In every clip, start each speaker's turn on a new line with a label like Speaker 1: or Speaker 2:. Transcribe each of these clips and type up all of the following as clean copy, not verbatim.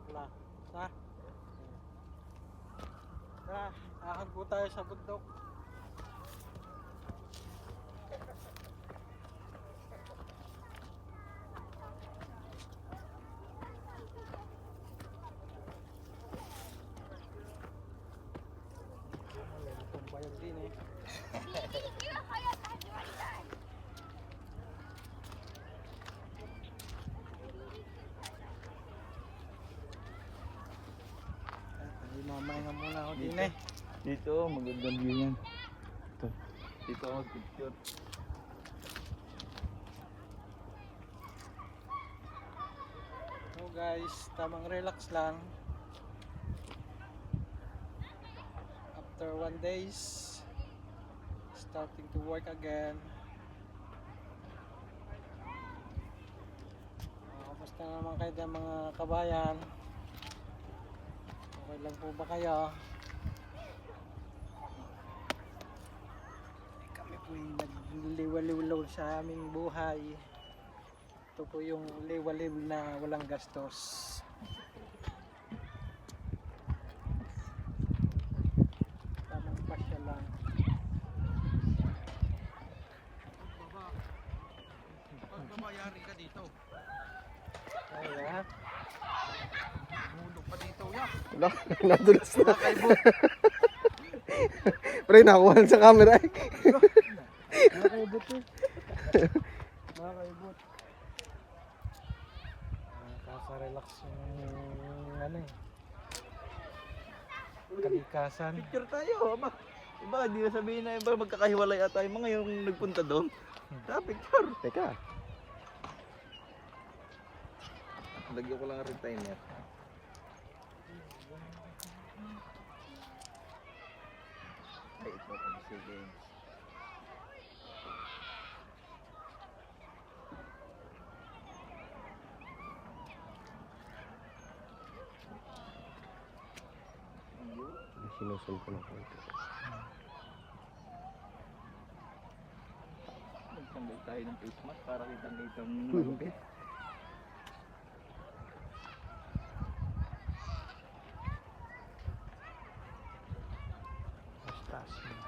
Speaker 1: pula. Ha? Tara, akad po tayo sa bundok. Bayag din eh. Mamahinga muna ako din eh.
Speaker 2: Dito, magandang view yan. Ito. Dito ako picture.
Speaker 1: So guys, tamang relax lang. After 1 days, starting to work again. Kamusta naman kayo dyan mga kabayan? Okay lang po ba kayo? Kami po yung nagliwaliw sa aming buhay. Ito po yung liwaliw na walang gastos. Tamang pasya lang.
Speaker 3: Pag mamayari ka dito,
Speaker 1: Kaya,
Speaker 3: hulog pa dito ya.
Speaker 2: Wala, nadulas na. Pre, nakuha sa camera eh.
Speaker 1: nakakaibot eh. Nakakaibot. Nakaka-relax yung ano eh. Kalikasan.
Speaker 2: Picture tayo, ama. Diba, hindi na sabihin na iba magkakahiwalay ata yung mga yung nagpunta doon. Sa picture. Teka. Lagyan ko lang rin timer. Ay, ito pa sige. Sinusol ko lang po ito. Nagtanggal tayo ng face mask para kitang-kitang malupit.
Speaker 1: Taas mo.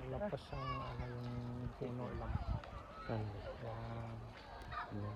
Speaker 1: Lapas ang ano yung puno lang.
Speaker 2: Saan?
Speaker 1: Yan.
Speaker 2: Ano?